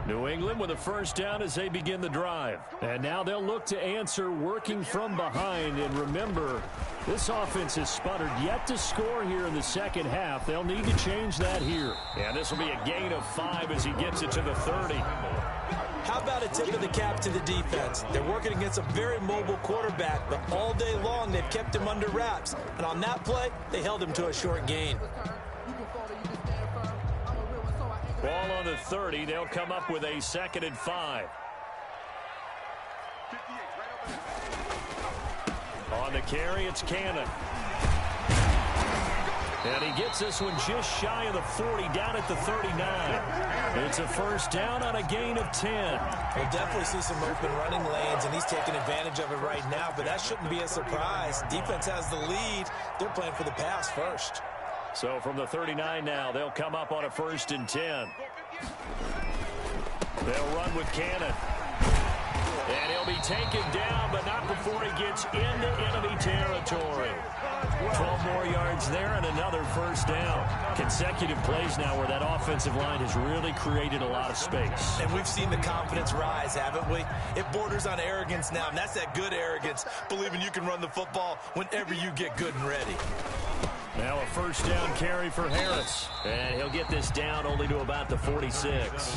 New England with a first down as they begin the drive. And now they'll look to answer working from behind. And remember, this offense has sputtered yet to score here in the second half. They'll need to change that here. And this will be a gain of 5 as he gets it to the 30. How about a tip of the cap to the defense? They're working against a very mobile quarterback, but all day long they've kept him under wraps. And on that play, they held him to a short gain. Ball on the 30. They'll come up with a 2nd and 5. On the carry, it's Cannon. And he gets this one just shy of the 40, down at the 39. It's a first down on a gain of 10. We'll definitely see some open running lanes, and he's taking advantage of it right now, but that shouldn't be a surprise. Defense has the lead. They're playing for the pass first. So from the 39 now, they'll come up on a 1st and 10. They'll run with Cannon. And he'll be taken down, but not before he gets into enemy territory. 12 more yards there and another first down. Consecutive plays now where that offensive line has really created a lot of space. And we've seen the confidence rise, haven't we? It borders on arrogance now, and that's that good arrogance, believing you can run the football whenever you get good and ready. Now a first down carry for Harris. And he'll get this down only to about the 46.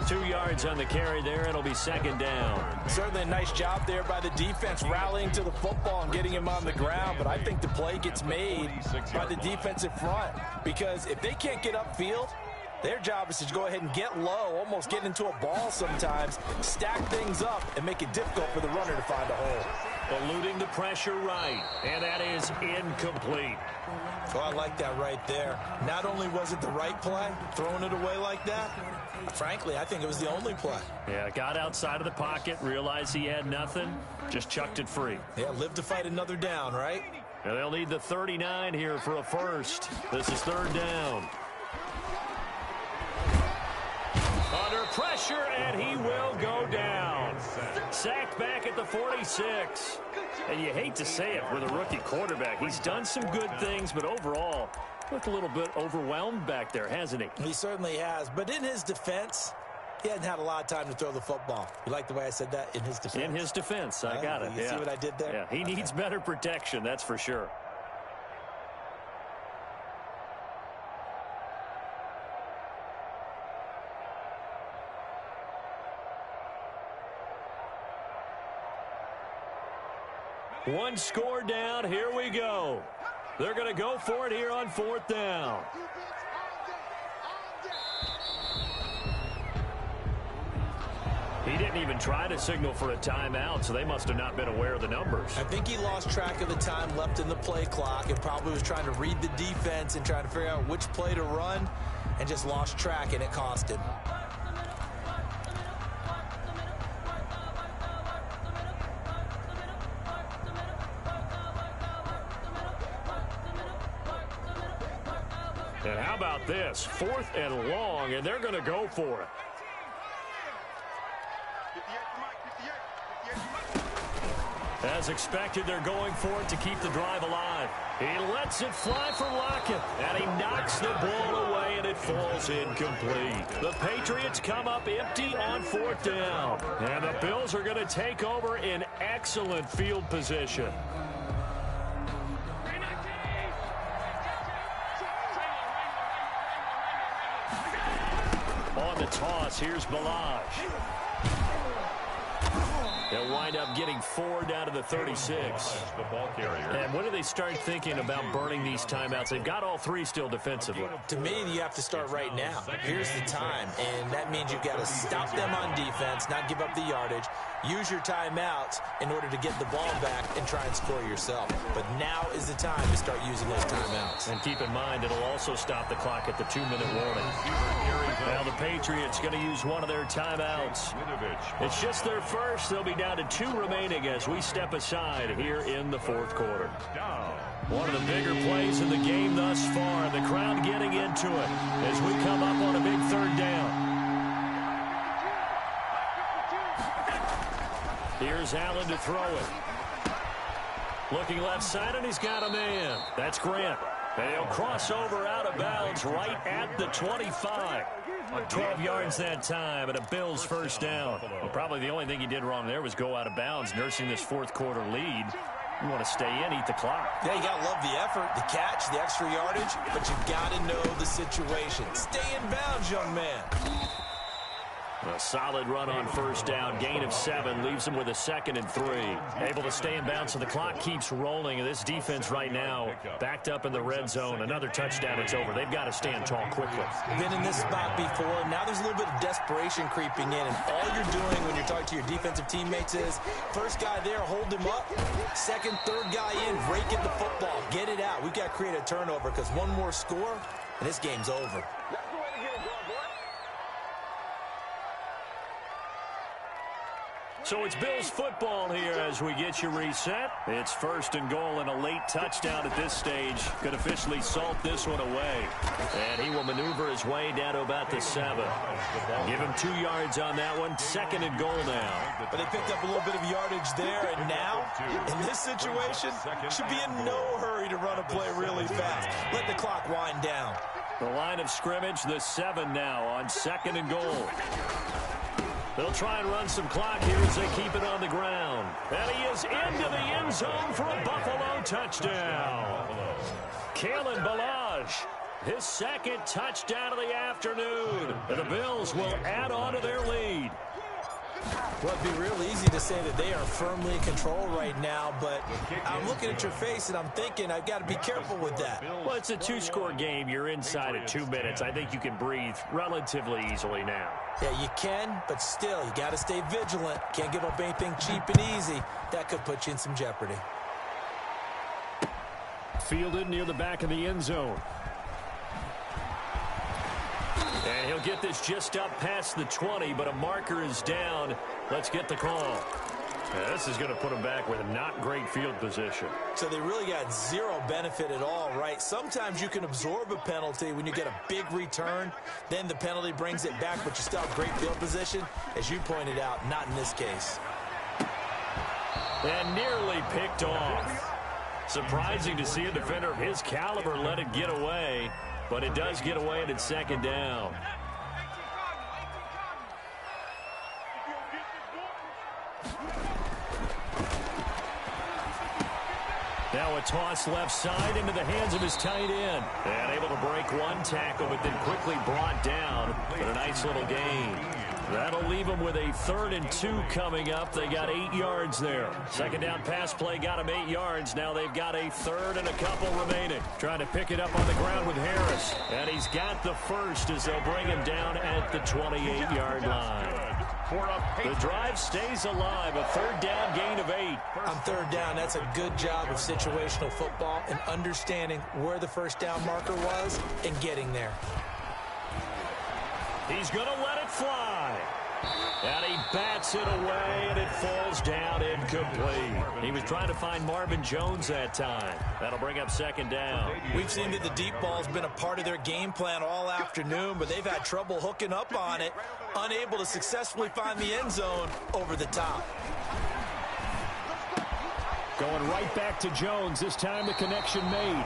2 yards on the carry there. It'll be 2nd down. Certainly a nice job there by the defense rallying to the football and getting him on the ground. But I think the play gets made by the defensive front. Because if they can't get upfield, their job is to go ahead and get low, almost get into a ball sometimes, stack things up, and make it difficult for the runner to find a hole. Eluding the pressure right, and that is incomplete. Oh, I like that right there. Not only was it the right play, throwing it away like that, frankly, I think it was the only play. Yeah, got outside of the pocket, realized he had nothing, just chucked it free. Yeah, live to fight another down, right? And they'll need the 39 here for a first. This is 3rd down. Under pressure, and he will go down. Sacked back at the 46. And you hate to say it with a rookie quarterback. He's done some good things, but overall, looked a little bit overwhelmed back there, hasn't he? He certainly has. But in his defense, he hadn't had a lot of time to throw the football. You like the way I said that? In his defense? In his defense. I got it. You see what I did there? Yeah, he needs better protection, that's for sure. One score down. Here we go. They're going to go for it here on 4th down. He didn't even try to signal for a timeout, so they must have not been aware of the numbers. I think he lost track of the time left in the play clock and probably was trying to read the defense and trying to figure out which play to run and just lost track, and it cost him. And how about this? 4th and long, and they're going to go for it. As expected, they're going for it to keep the drive alive. He lets it fly for Lockett, and he knocks the ball away, and it falls incomplete. The Patriots come up empty on 4th down, and the Bills are going to take over in excellent field position. On the toss, here's Balaj. They'll wind up getting 4 down to the 36. The ball carrier. And when do they start thinking about burning these timeouts? They've got all 3 still defensively. To me, you have to start right now. Here's the time, and that means you've got to stop them on defense, not give up the yardage, use your timeouts in order to get the ball back and try and score yourself. But now is the time to start using those timeouts. And keep in mind, it'll also stop the clock at the 2-minute warning. Now the Patriots going to use one of their timeouts. It's just their first. They'll be down to 2 remaining as we step aside here in the 4th quarter. One of the bigger plays in the game thus far. The crowd getting into it as we come up on a big 3rd down. Here's Allen to throw it. Looking left side, and he's got a man. That's Grant. And he'll cross over out of bounds right at the 25. 12 yards that time, and a Bills first down. Well, probably the only thing he did wrong there was go out of bounds, nursing this fourth quarter lead. You want to stay in, eat the clock. Yeah, you got to love the effort, the catch, the extra yardage, but you got to know the situation. Stay in bounds, young man. A solid run on first down. Gain of 7 leaves him with a 2nd and 3. Able to stay in bounds, so the clock keeps rolling. And this defense right now backed up in the red zone. Another touchdown, it's over. They've got to stand tall quickly. Been in this spot before. Now there's a little bit of desperation creeping in. And all you're doing when you're talking to your defensive teammates is, first guy there, hold him up. Second, third guy in, rake at the football. Get it out. We've got to create a turnover because one more score, and this game's over. So it's Bills football here as we get you reset. It's 1st and goal and a late touchdown at this stage. Could officially salt this one away. And he will maneuver his way down to about the 7. Give him 2 yards on that one. 2nd and goal now. But they picked up a little bit of yardage there, and now, in this situation, should be in no hurry to run a play really fast. Let the clock wind down. The line of scrimmage, the 7 now on 2nd and goal. They'll try and run some clock here as they keep it on the ground. And he is into the end zone for a Buffalo touchdown. Kalen Ballage, his 2nd touchdown of the afternoon. And the Bills will add on to their lead. Well, it'd be real easy to say that they are firmly in control right now, but I'm looking at your face and I'm thinking I've got to be careful with that. Well, it's a 2-score game. You're inside at 2 minutes. I think you can breathe relatively easily now. Yeah, you can, but still, you got to stay vigilant. Can't give up anything cheap and easy. That could put you in some jeopardy. Fielded near the back of the end zone. And he'll get this just up past the 20, but a marker is down. Let's get the call. Yeah, this is going to put him back with a not great field position. So they really got zero benefit at all, right? Sometimes you can absorb a penalty when you get a big return. Then the penalty brings it back, but you still have great field position. As you pointed out, not in this case. And nearly picked off. Surprising to see a defender of his caliber let it get away. But it does get away and it's 2nd down. Now a toss left side into the hands of his tight end. And able to break one tackle, but then quickly brought down. But a nice little gain. That'll leave them with a 3rd and 2 coming up. They got 8 yards there. 2nd down pass play got them 8 yards. Now they've got a 3rd and a couple remaining. Trying to pick it up on the ground with Harris. And he's got the first as they'll bring him down at the 28-yard line. The drive stays alive. A 3rd down gain of 8. On 3rd down, that's a good job of situational football and understanding where the 1st down marker was and getting there. He's going to let it fly. And he bats it away, and it falls down incomplete. He was trying to find Marvin Jones that time. That'll bring up 2nd down. We've seen that the deep ball's been a part of their game plan all afternoon, but they've had trouble hooking up on it, unable to successfully find the end zone over the top. Going right back to Jones. This time the connection made.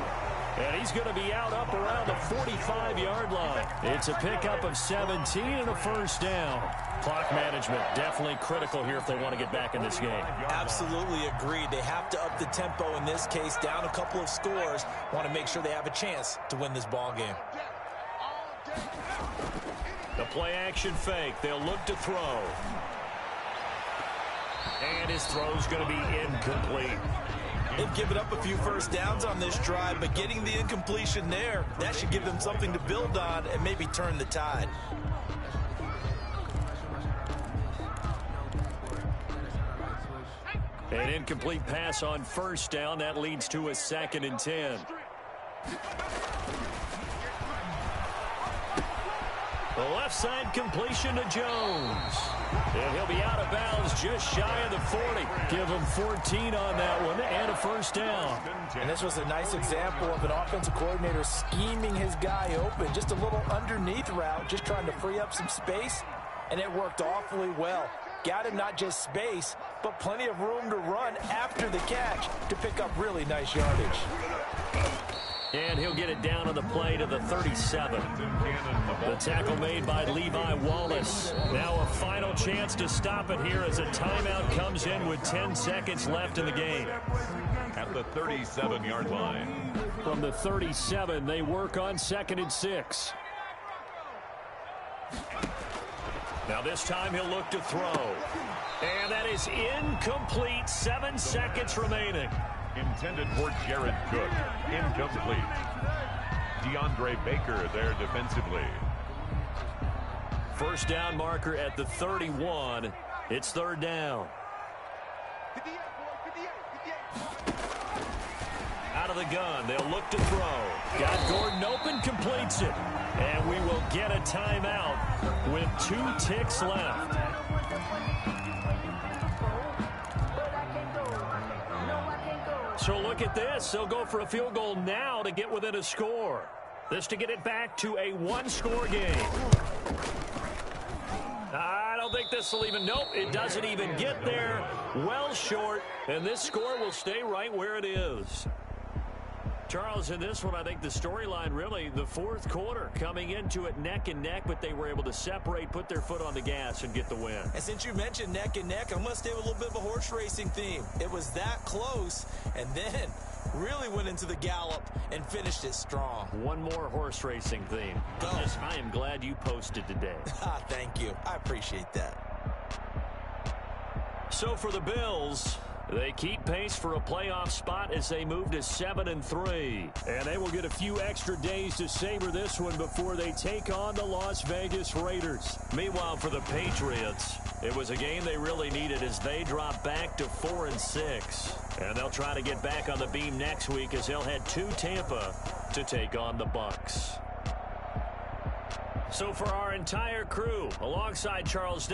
And he's going to be out up around the 45-yard line. It's a pickup of 17 and a 1st down. Clock management definitely critical here if they want to get back in this game. Absolutely agreed. They have to up the tempo in this case, down a couple of scores. Want to make sure they have a chance to win this ball game. The play action fake. They'll look to throw. And his throw's going to be incomplete. They've given up a few 1st downs on this drive, but getting the incompletion there, that should give them something to build on and maybe turn the tide. An incomplete pass on 1st down. That leads to a 2nd and 10. The left side completion to Jones. And he'll be out of bounds just shy of the 40. Give him 14 on that one and a 1st down. And this was a nice example of an offensive coordinator scheming his guy open. Just a little underneath route, just trying to free up some space. And it worked awfully well. Got him not just space, but plenty of room to run after the catch to pick up really nice yardage. And he'll get it down on the play to the 37. The tackle made by Levi Wallace. Now a final chance to stop it here as a timeout comes in with 10 seconds left in the game. At the 37-yard line. From the 37, they work on 2nd and 6. Now this time he'll look to throw. And that is incomplete. 7 seconds remaining. Intended for Jared Cook. Incomplete. DeAndre Baker there defensively. First down marker at the 31. It's 3rd down. Out of the gun. They'll look to throw. Got Gordon open. Completes it. And we will get a timeout with 2 ticks left. So look at this. They'll go for a field goal now to get within a score. This to get it back to a 1-score game. I don't think this will even, nope, it doesn't even get there. Well short, and this score will stay right where it is. Charles, in this one, I think the storyline really, the 4th quarter, coming into it neck and neck, but they were able to separate, put their foot on the gas, and get the win. And since you mentioned neck and neck, I'm going to stay with a little bit of a horse racing theme. It was that close, and then really went into the gallop and finished it strong. One more horse racing theme. Go. I am glad you posted today. Thank you. I appreciate that. So for the Bills, they keep pace for a playoff spot as they move to 7-3. And they will get a few extra days to savor this one before they take on the Las Vegas Raiders. Meanwhile, for the Patriots, it was a game they really needed as they drop back to 4-6. And they'll try to get back on the beam next week as they'll head to Tampa to take on the Bucs. So for our entire crew, alongside Charles